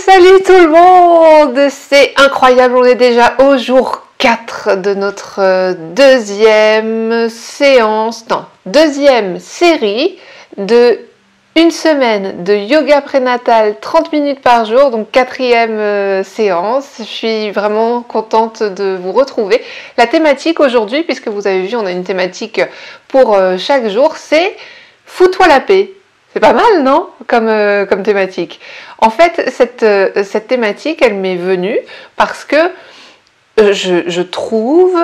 Salut tout le monde! C'est incroyable, on est déjà au jour 4 de notre deuxième séance, non, deuxième série de une semaine de yoga prénatal 30 minutes par jour, donc quatrième séance. Je suis vraiment contente de vous retrouver. La thématique aujourd'hui, puisque vous avez vu, on a une thématique pour chaque jour, c'est « Fous-toi la paix ». C'est pas mal, non, comme thématique. En fait, cette thématique, elle m'est venue parce que je trouve,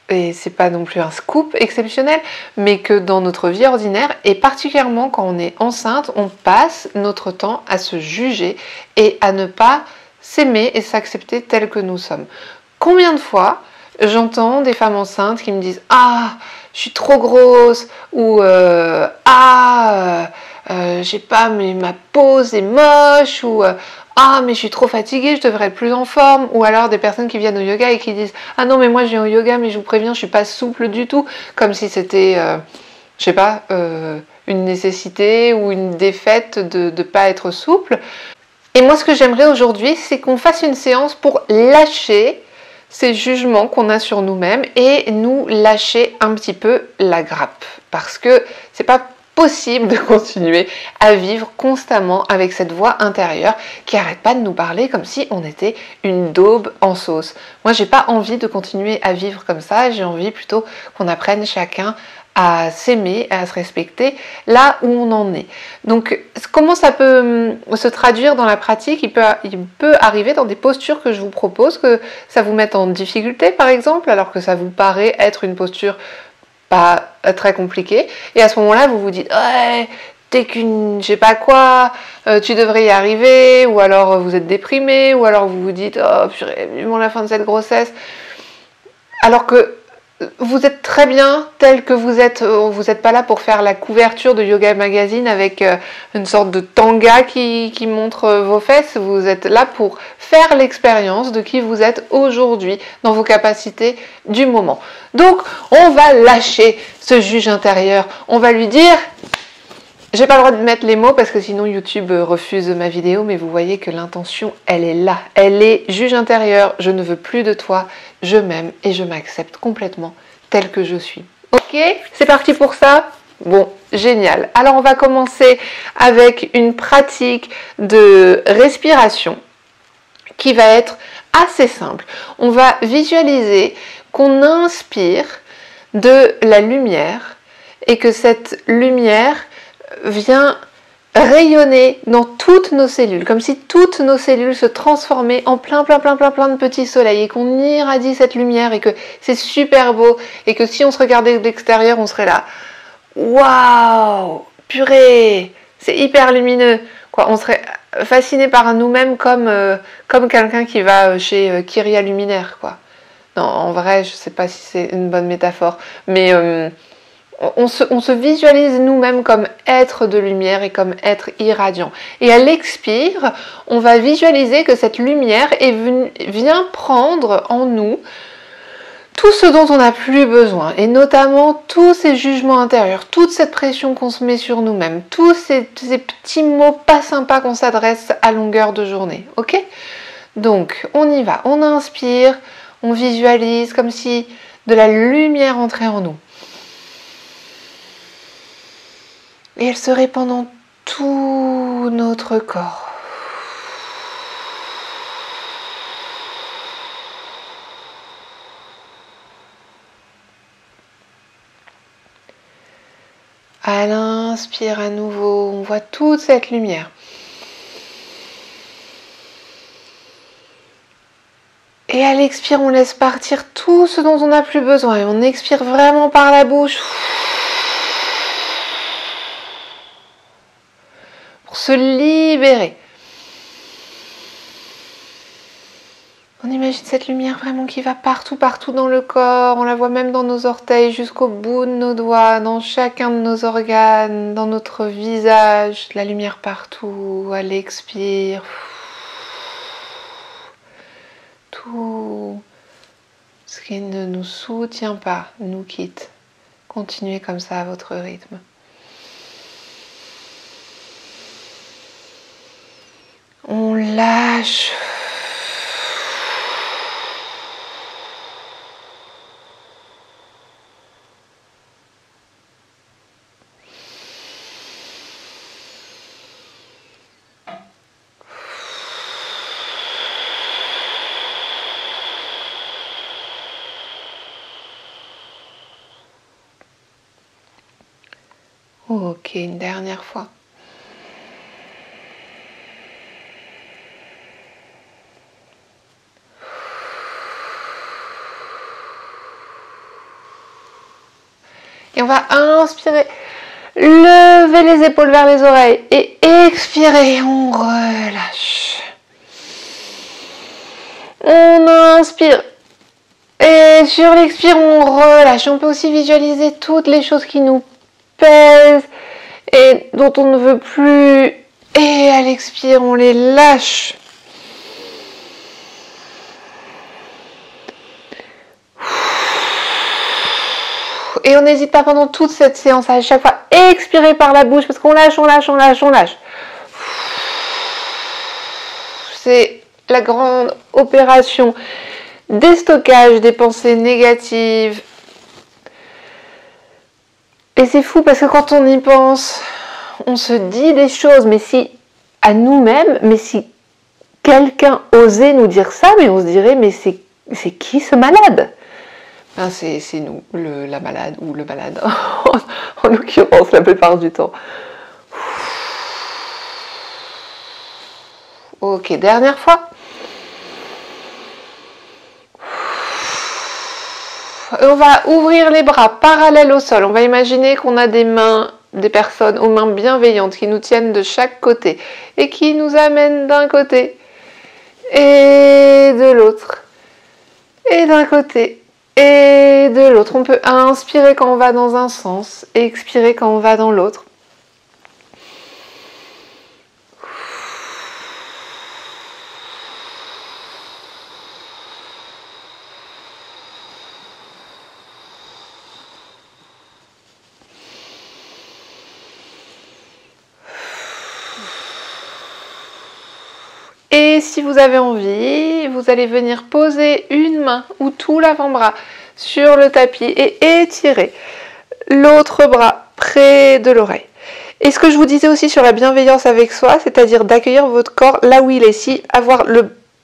et c'est pas non plus un scoop exceptionnel, mais que dans notre vie ordinaire, et particulièrement quand on est enceinte, on passe notre temps à se juger et à ne pas s'aimer et s'accepter tel que nous sommes. Combien de fois j'entends des femmes enceintes qui me disent « Ah, je suis trop grosse » ou « Ah, je sais pas, mais ma pose est moche » ou ah mais je suis trop fatiguée, je devrais être plus en forme, ou alors des personnes qui viennent au yoga et qui disent ah non mais moi je viens au yoga mais je vous préviens je suis pas souple du tout, comme si c'était je sais pas une nécessité ou une défaite de pas être souple. Et moi ce que j'aimerais aujourd'hui c'est qu'on fasse une séance pour lâcher ces jugements qu'on a sur nous-mêmes et nous lâcher un petit peu la grappe, parce que c'est pas possible de continuer à vivre constamment avec cette voix intérieure qui arrête pas de nous parler comme si on était une daube en sauce. Moi j'ai pas envie de continuer à vivre comme ça, j'ai envie plutôt qu'on apprenne chacun à s'aimer, à se respecter là où on en est. Donc comment ça peut se traduire dans la pratique? Il peut arriver dans des postures que je vous propose, que ça vous mette en difficulté par exemple, alors que ça vous paraît être une posture pas très compliquée, et à ce moment-là vous vous dites ouais t'es qu'une je sais pas quoi, tu devrais y arriver, ou alors vous êtes déprimé, ou alors vous vous dites oh purée, vivement la fin de cette grossesse, alors que vous êtes très bien tel que vous êtes pas là pour faire la couverture de Yoga Magazine avec une sorte de tanga qui montre vos fesses, vous êtes là pour faire l'expérience de qui vous êtes aujourd'hui dans vos capacités du moment. Donc on va lâcher ce juge intérieur, on va lui dire, j'ai pas le droit de mettre les mots parce que sinon YouTube refuse ma vidéo, mais vous voyez que l'intention, elle est là. Elle est juge intérieur, je ne veux plus de toi, je m'aime et je m'accepte complètement tel que je suis. Ok, c'est parti pour ça? Bon, génial. Alors on va commencer avec une pratique de respiration qui va être assez simple. On va visualiser qu'on inspire de la lumière et que cette lumière vient rayonner dans toutes nos cellules, comme si toutes nos cellules se transformaient en plein de petits soleils, et qu'on irradie cette lumière, et que c'est super beau, et que si on se regardait de l'extérieur, on serait là, waouh, purée, c'est hyper lumineux, quoi. On serait fasciné par nous-mêmes comme quelqu'un qui va chez Kyria Luminaire, quoi. Non, en vrai, je sais pas si c'est une bonne métaphore, mais on se visualise nous-mêmes comme être de lumière et comme être irradiant. Et à l'expire, on va visualiser que cette lumière vient prendre en nous tout ce dont on n'a plus besoin, et notamment tous ces jugements intérieurs, toute cette pression qu'on se met sur nous-mêmes, tous ces petits mots pas sympas qu'on s'adresse à longueur de journée. Ok ? Donc, on y va. On inspire, on visualise comme si de la lumière entrait en nous. Et elle se répand dans tout notre corps. À l'inspire à nouveau, on voit toute cette lumière. Et à l'expire, on laisse partir tout ce dont on n'a plus besoin. Et on expire vraiment par la bouche. Pour se libérer. On imagine cette lumière vraiment qui va partout dans le corps. On la voit même dans nos orteils, jusqu'au bout de nos doigts, dans chacun de nos organes, dans notre visage. La lumière partout, à l'expire. Tout ce qui ne nous soutient pas nous quitte. Continuez comme ça à votre rythme. On lâche. Ok, une dernière fois. Et on va inspirer, lever les épaules vers les oreilles et expirer, on relâche. On inspire et sur l'expire, on relâche. On peut aussi visualiser toutes les choses qui nous pèsent et dont on ne veut plus. Et à l'expire, on les lâche. Et on n'hésite pas pendant toute cette séance à chaque fois expirer par la bouche parce qu'on lâche, on lâche, on lâche, on lâche. C'est la grande opération déstockage des pensées négatives. Et c'est fou parce que quand on y pense, on se dit des choses, mais si à nous-mêmes, mais si quelqu'un osait nous dire ça, mais on se dirait, mais c'est qui ce malade? Ben c'est nous, la malade ou le malade, en l'occurrence la plupart du temps. Ok, dernière fois. Et on va ouvrir les bras parallèles au sol. On va imaginer qu'on a des mains, des personnes aux mains bienveillantes qui nous tiennent de chaque côté et qui nous amènent d'un côté et de l'autre et d'un côté et de l'autre. On peut inspirer quand on va dans un sens et expirer quand on va dans l'autre. Et si vous avez envie, vous allez venir poser une main ou tout l'avant-bras sur le tapis et étirer l'autre bras près de l'oreille. Et ce que je vous disais aussi sur la bienveillance avec soi, c'est-à-dire d'accueillir votre corps là où il est. Si avoir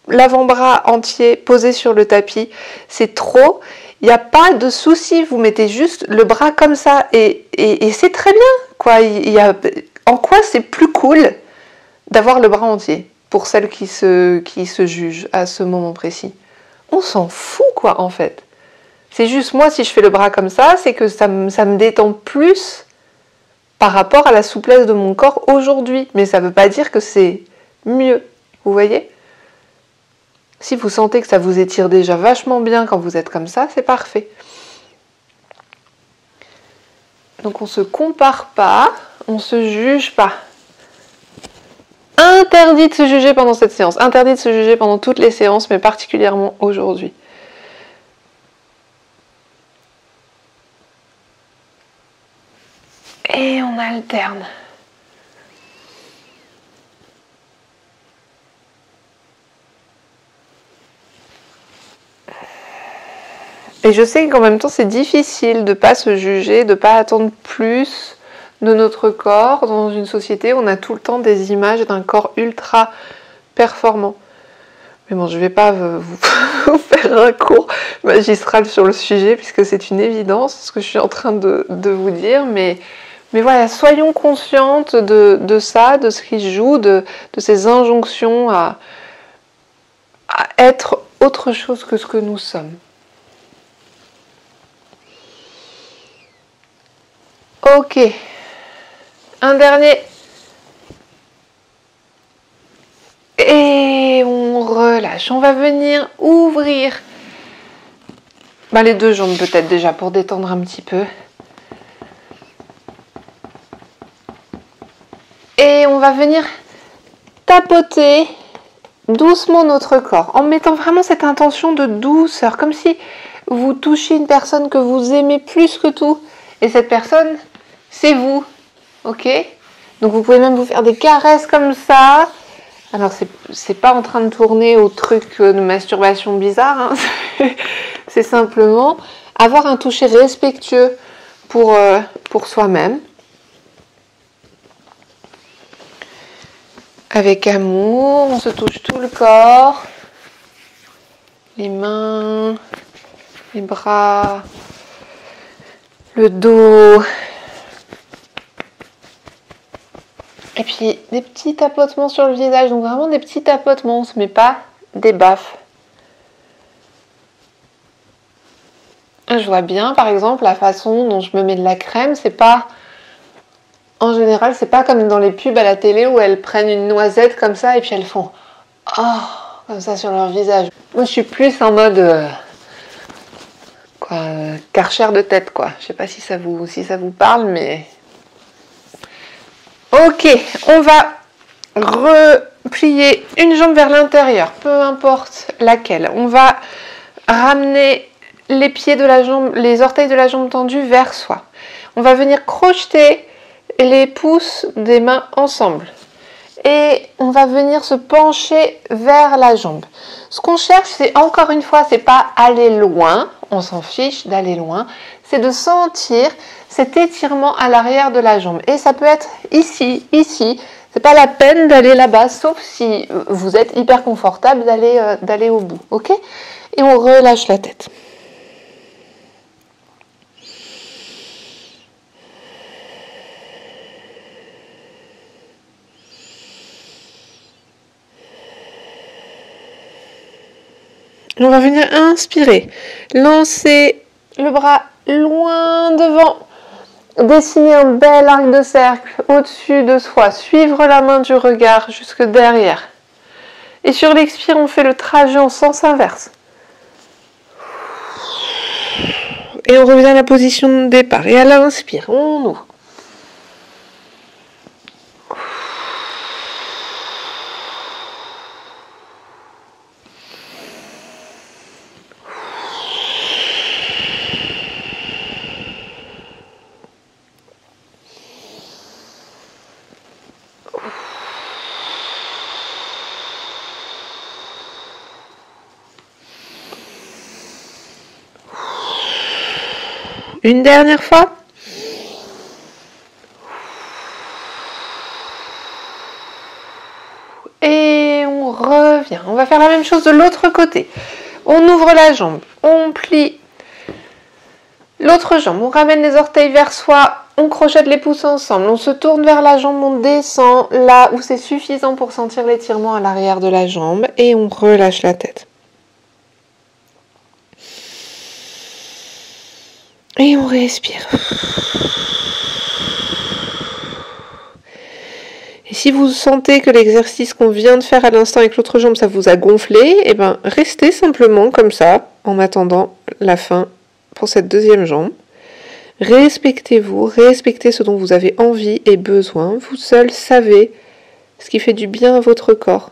l'avant-bras entier posé sur le tapis, c'est trop, il n'y a pas de souci, vous mettez juste le bras comme ça et c'est très bien, quoi. En quoi c'est plus cool d'avoir le bras entier pour celles qui se jugent à ce moment précis? On s'en fout, quoi, en fait. C'est juste, moi, si je fais le bras comme ça, c'est que ça me détend plus par rapport à la souplesse de mon corps aujourd'hui. Mais ça ne veut pas dire que c'est mieux, vous voyez? Si vous sentez que ça vous étire déjà vachement bien quand vous êtes comme ça, c'est parfait. Donc on ne se compare pas, on ne se juge pas. Interdit de se juger pendant cette séance, interdit de se juger pendant toutes les séances, mais particulièrement aujourd'hui. Et on alterne. Et je sais qu'en même temps c'est difficile de ne pas se juger, de ne pas attendre plus de notre corps. Dans une société, on a tout le temps des images d'un corps ultra performant. Mais bon, je ne vais pas vous faire un cours magistral sur le sujet, puisque c'est une évidence ce que je suis en train de vous dire. Mais voilà, soyons conscientes de ça, de ce qui se joue, de ces injonctions à être autre chose que ce que nous sommes. Ok. Un dernier. Et on relâche. On va venir ouvrir les deux jambes peut-être déjà pour détendre un petit peu. Et on va venir tapoter doucement notre corps en mettant vraiment cette intention de douceur, comme si vous touchiez une personne que vous aimez plus que tout. Et cette personne, c'est vous. Ok ? Donc vous pouvez même vous faire des caresses comme ça, Alors, c'est pas en train de tourner au truc de masturbation bizarre, hein. C'est simplement avoir un toucher respectueux pour soi-même. Avec amour, on se touche tout le corps, les mains, les bras, le dos. Et puis des petits tapotements sur le visage, donc vraiment des petits tapotements, on ne se met pas des baffes. Je vois bien par exemple la façon dont je me mets de la crème, c'est pas... En général, c'est pas comme dans les pubs à la télé où elles prennent une noisette comme ça et puis elles font « Oh !» comme ça sur leur visage. Moi je suis plus en mode... Karcher de tête quoi. Je sais pas si ça vous parle mais... Ok, on va replier une jambe vers l'intérieur, peu importe laquelle. On va ramener les pieds de la jambe, les orteils de la jambe tendus vers soi. On va venir crocheter les pouces des mains ensemble. Et on va venir se pencher vers la jambe. Ce qu'on cherche, c'est encore une fois, c'est pas aller loin, on s'en fiche d'aller loin, c'est de sentir cet étirement à l'arrière de la jambe. Et ça peut être ici, ici. C'est pas la peine d'aller là-bas, sauf si vous êtes hyper confortable d'aller au bout, ok? Et on relâche la tête. On va venir inspirer, lancer le bras loin devant, dessiner un bel arc de cercle au-dessus de soi, suivre la main du regard jusque derrière. Et sur l'expire, on fait le trajet en sens inverse. Et on revient à la position de départ. Et à l'inspire, on ouvre. Une dernière fois. Et on revient. On va faire la même chose de l'autre côté. On ouvre la jambe, on plie l'autre jambe, on ramène les orteils vers soi, on crochette les pouces ensemble, on se tourne vers la jambe, on descend là où c'est suffisant pour sentir l'étirement à l'arrière de la jambe et on relâche la tête. Et on respire. Et si vous sentez que l'exercice qu'on vient de faire à l'instant avec l'autre jambe, ça vous a gonflé, eh ben restez simplement comme ça en attendant la fin pour cette deuxième jambe. Respectez-vous, respectez ce dont vous avez envie et besoin. Vous seul savez ce qui fait du bien à votre corps.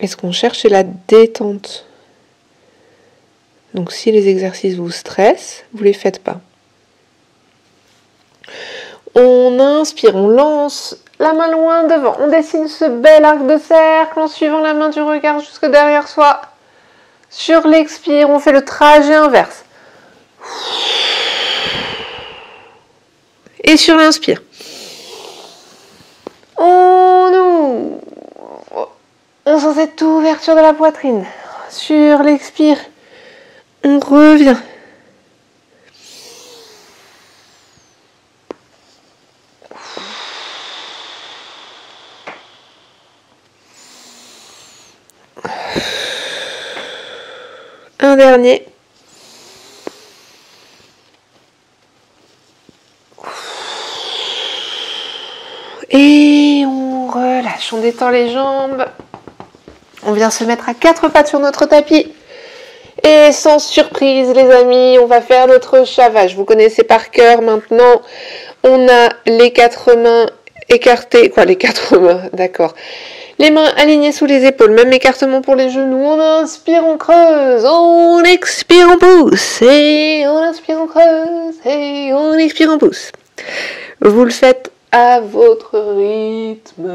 Et ce qu'on cherche, c'est la détente. Donc si les exercices vous stressent, vous ne les faites pas. On inspire, on lance la main loin devant. On dessine ce bel arc de cercle en suivant la main du regard jusque derrière soi. Sur l'expire, on fait le trajet inverse. Et sur l'inspire, on sent cette ouverture de la poitrine. Sur l'expire, on revient. Un dernier. Et on relâche, on détend les jambes. On vient se mettre à quatre pattes sur notre tapis. Et sans surprise, les amis, on va faire notre chavage. Vous connaissez par cœur maintenant. On a les quatre mains écartées. Quoi, les quatre mains, d'accord. Les mains alignées sous les épaules, même écartement pour les genoux. On inspire, on creuse, on expire, on pousse. Et on inspire, on creuse, et on expire, on pousse. Vous le faites à votre rythme.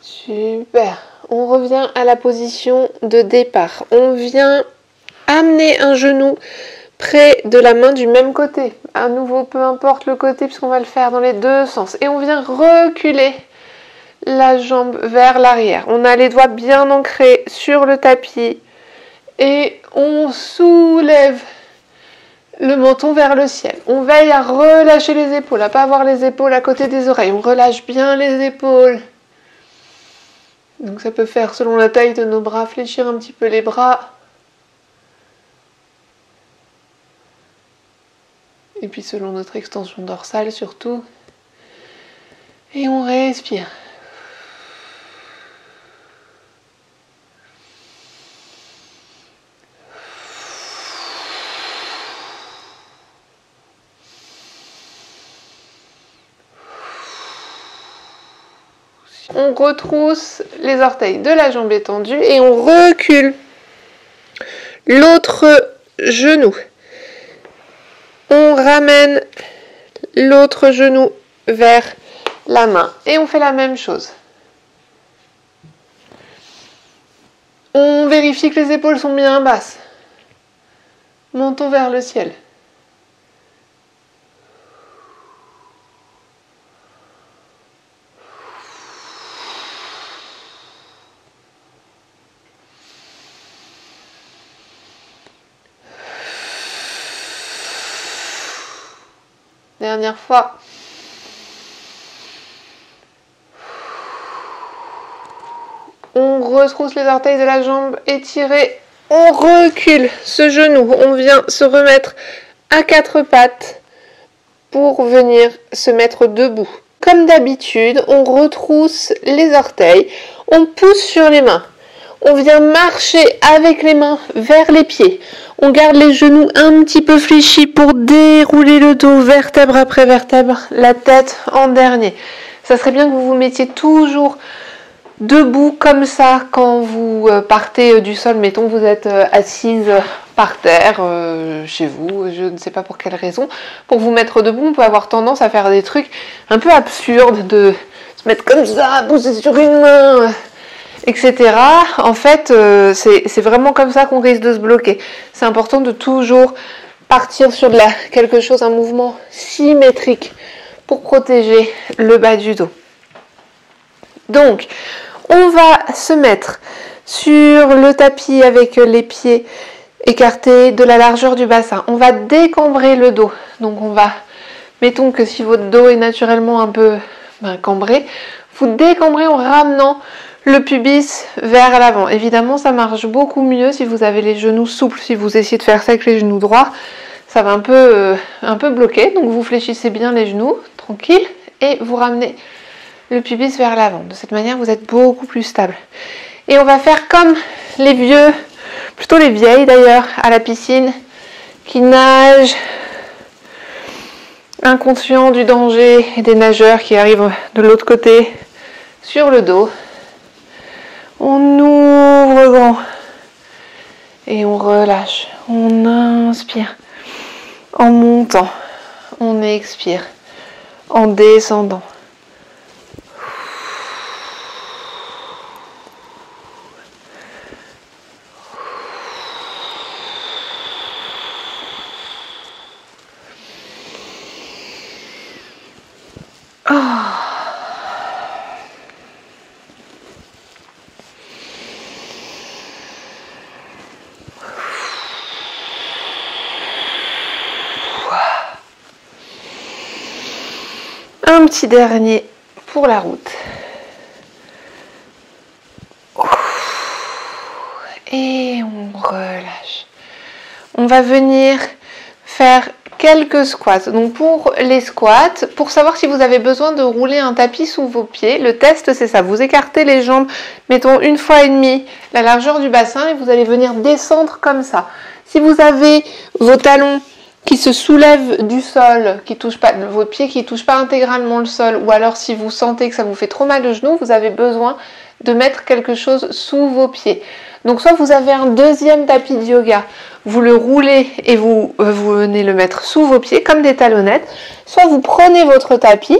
Super. On revient à la position de départ. On vient amener un genou près de la main du même côté. À nouveau, peu importe le côté, puisqu'on va le faire dans les deux sens. Et on vient reculer la jambe vers l'arrière. On a les doigts bien ancrés sur le tapis. Et on soulève le menton vers le ciel. On veille à relâcher les épaules, à ne pas avoir les épaules à côté des oreilles. On relâche bien les épaules. Donc ça peut faire, selon la taille de nos bras, fléchir un petit peu les bras. Et puis selon notre extension dorsale surtout. Et on respire. On retrousse les orteils de la jambe étendue et on recule l'autre genou. On ramène l'autre genou vers la main et on fait la même chose. On vérifie que les épaules sont bien basses. Menton vers le ciel. Dernière fois. On retrousse les orteils de la jambe étirés. On recule ce genou. On vient se remettre à quatre pattes pour venir se mettre debout. Comme d'habitude, on retrousse les orteils. On pousse sur les mains. On vient marcher avec les mains vers les pieds. On garde les genoux un petit peu fléchis pour dérouler le dos vertèbre après vertèbre, la tête en dernier. Ça serait bien que vous vous mettiez toujours debout comme ça quand vous partez du sol. Mettons que vous êtes assise par terre chez vous, je ne sais pas pour quelle raison. Pour vous mettre debout, on peut avoir tendance à faire des trucs un peu absurdes, de se mettre comme ça, pousser sur une main, etc. En fait, c'est vraiment comme ça qu'on risque de se bloquer. C'est important de toujours partir sur quelque chose, un mouvement symétrique pour protéger le bas du dos. Donc, on va se mettre sur le tapis avec les pieds écartés de la largeur du bassin. On va décambrer le dos. Donc, mettons que si votre dos est naturellement un peu cambré, vous décambrez en ramenant le pubis vers l'avant. Évidemment, ça marche beaucoup mieux si vous avez les genoux souples. Si vous essayez de faire ça avec les genoux droits, ça va un peu bloquer. Donc, vous fléchissez bien les genoux, tranquille, et vous ramenez le pubis vers l'avant. De cette manière, vous êtes beaucoup plus stable. Et on va faire comme les vieux, plutôt les vieilles d'ailleurs, à la piscine, qui nagent, inconscients du danger et des nageurs qui arrivent de l'autre côté sur le dos. On ouvre grand et on relâche. On inspire en montant. On expire en descendant. Un petit dernier pour la route. Et on relâche. On va venir faire quelques squats. Donc pour les squats, pour savoir si vous avez besoin de rouler un tapis sous vos pieds, le test c'est ça, vous écartez les jambes, mettons 1,5 fois la largeur du bassin et vous allez venir descendre comme ça. Si vous avez vos talons qui se soulèvent du sol, qui touchent pas, vos pieds qui ne touchent pas intégralement le sol, ou alors si vous sentez que ça vous fait trop mal au genou, vous avez besoin de mettre quelque chose sous vos pieds. Donc soit vous avez un deuxième tapis de yoga, vous le roulez et vous venez le mettre sous vos pieds comme des talonnettes, soit vous prenez votre tapis,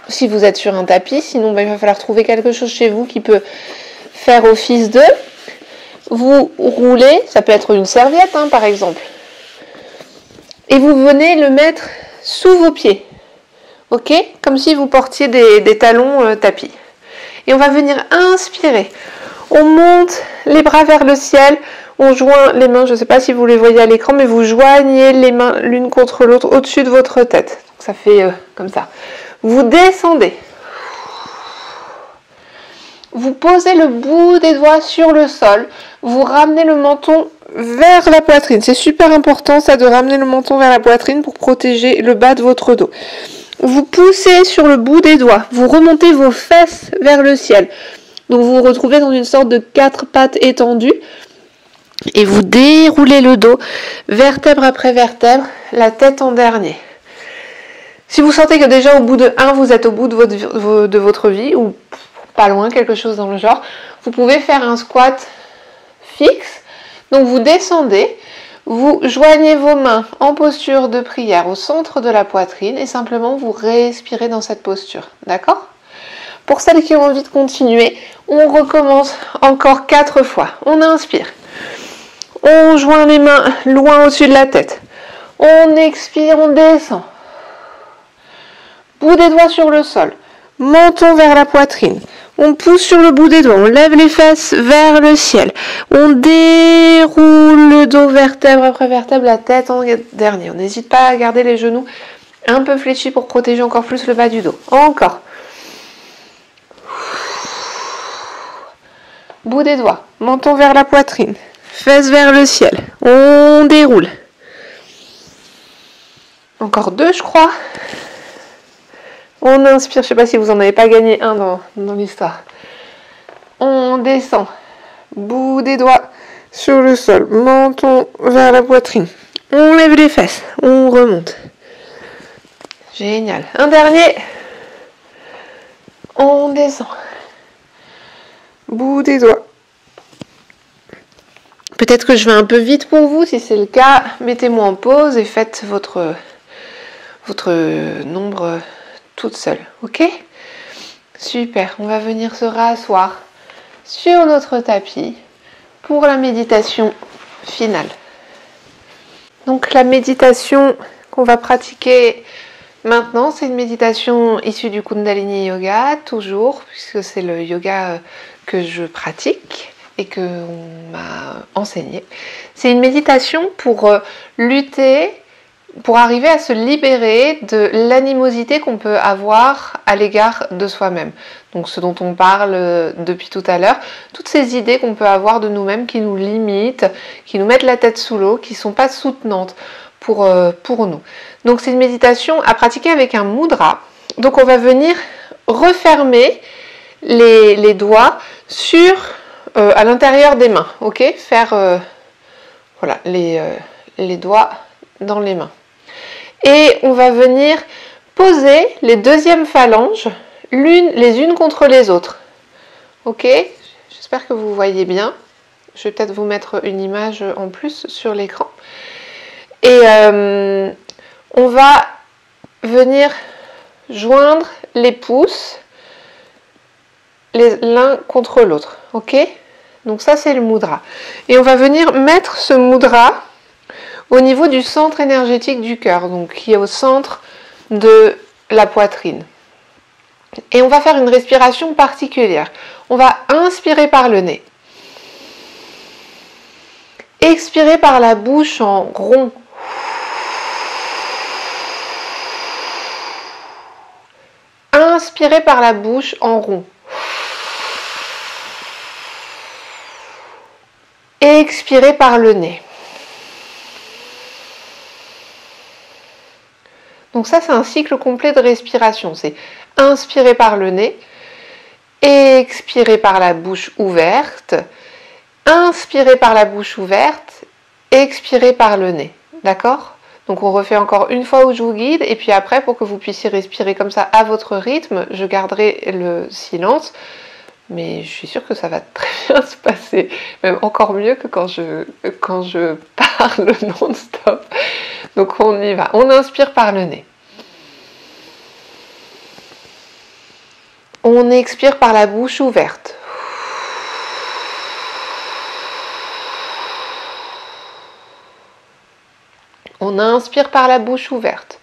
si vous êtes sur un tapis, sinon il va falloir trouver quelque chose chez vous qui peut faire office de, vous roulez, ça peut être une serviette par exemple, et vous venez le mettre sous vos pieds, ok, comme si vous portiez des talons tapis. Et on va venir inspirer. On monte les bras vers le ciel, on joint les mains, je ne sais pas si vous les voyez à l'écran, mais vous joignez les mains l'une contre l'autre au-dessus de votre tête. Donc ça fait comme ça. Vous descendez. Vous posez le bout des doigts sur le sol. Vous ramenez le menton vers la poitrine. C'est super important ça de ramener le menton vers la poitrine pour protéger le bas de votre dos. Vous poussez sur le bout des doigts. Vous remontez vos fesses vers le ciel. Donc vous vous retrouvez dans une sorte de 4 pattes étendues. Et vous déroulez le dos, vertèbre après vertèbre, la tête en dernier. Si vous sentez que déjà au bout de 1, vous êtes au bout de votre vie, ou pas loin, quelque chose dans le genre, vous pouvez faire un squat fixe. Donc vous descendez, vous joignez vos mains en posture de prière au centre de la poitrine et simplement vous respirez dans cette posture. D'accord ? Pour celles qui ont envie de continuer, on recommence encore 4 fois. On inspire. On joint les mains loin au-dessus de la tête. On expire, on descend. Bout des doigts sur le sol. Menton vers la poitrine. On pousse sur le bout des doigts. On lève les fesses vers le ciel. On déroule le dos vertèbre après vertèbre, la tête en dernier. On n'hésite pas à garder les genoux un peu fléchis pour protéger encore plus le bas du dos. Encore. Bout des doigts. Menton vers la poitrine. Fesses vers le ciel. On déroule. Encore 2, je crois. On inspire. Je ne sais pas si vous n'en avez pas gagné un dans l'histoire. On descend. Bout des doigts sur le sol. Menton vers la poitrine. On lève les fesses. On remonte. Génial. Un dernier. On descend. Bout des doigts. Peut-être que je vais un peu vite pour vous. Si c'est le cas, mettez-moi en pause et faites votre nombre toute seule. Ok ? Super. On va venir se rasseoir sur notre tapis pour la méditation finale. Donc la méditation qu'on va pratiquer maintenant, c'est une méditation issue du Kundalini Yoga, toujours, puisque c'est le yoga que je pratique et qu'on m'a enseigné. C'est une méditation pour lutter, pour arriver à se libérer de l'animosité qu'on peut avoir à l'égard de soi-même. Donc ce dont on parle depuis tout à l'heure, toutes ces idées qu'on peut avoir de nous-mêmes qui nous limitent, qui nous mettent la tête sous l'eau, qui ne sont pas soutenantes pour nous. Donc c'est une méditation à pratiquer avec un mudra. Donc on va venir refermer les doigts sur à l'intérieur des mains, ok ? Faire voilà, les doigts dans les mains. Et on va venir poser les deuxièmes phalanges les unes contre les autres. Ok ? J'espère que vous voyez bien. Je vais peut-être vous mettre une image en plus sur l'écran. Et on va venir joindre les pouces l'un contre l'autre. Ok ? Donc ça, c'est le mudra. Et on va venir mettre ce mudra au niveau du centre énergétique du cœur, donc qui est au centre de la poitrine. Et on va faire une respiration particulière. On va inspirer par le nez. Expirer par la bouche en rond. Inspirer par la bouche en rond. Expirez par le nez. Donc ça, c'est un cycle complet de respiration. C'est inspirer par le nez, expirer par la bouche ouverte, inspirer par la bouche ouverte, expirer par le nez. D'accord ? Donc on refait encore une fois où je vous guide, et puis après, pour que vous puissiez respirer comme ça à votre rythme, je garderai le silence, mais je suis sûre que ça va très bien se passer, même encore mieux que quand je parle non-stop. Donc on y va, on inspire par le nez. On expire par la bouche ouverte. On inspire par la bouche ouverte.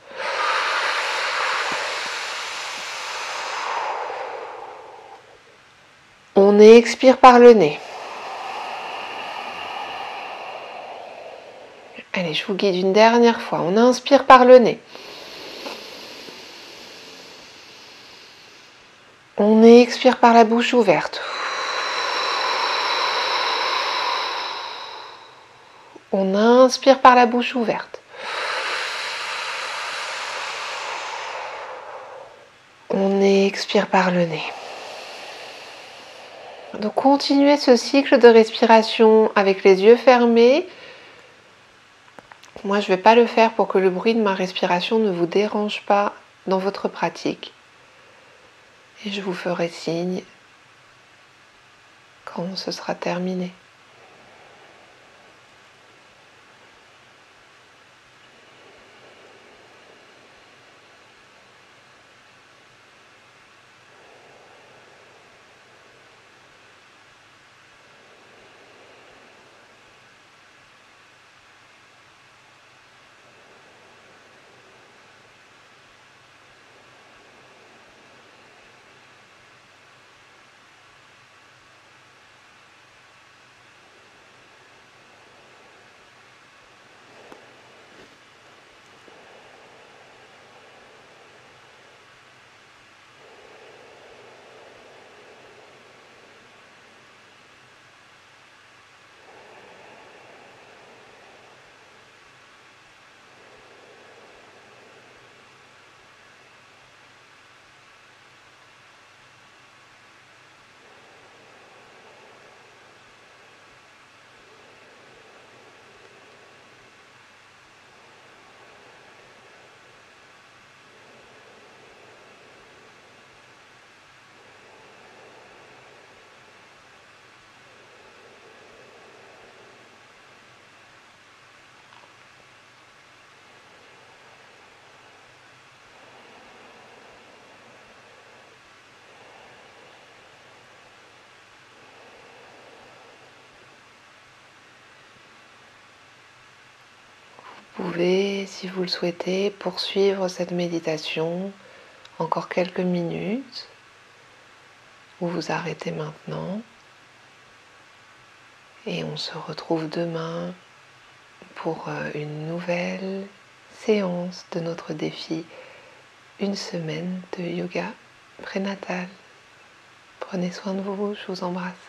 On expire par le nez. Allez, je vous guide une dernière fois. On inspire par le nez. On expire par la bouche ouverte. On inspire par la bouche ouverte. On expire par le nez. Donc continuez ce cycle de respiration avec les yeux fermés. Moi, je ne vais pas le faire pour que le bruit de ma respiration ne vous dérange pas dans votre pratique. Et je vous ferai signe quand ce sera terminé. Vous pouvez, si vous le souhaitez, poursuivre cette méditation encore quelques minutes ou vous arrêtez maintenant et on se retrouve demain pour une nouvelle séance de notre défi, une semaine de yoga prénatal. Prenez soin de vous, je vous embrasse.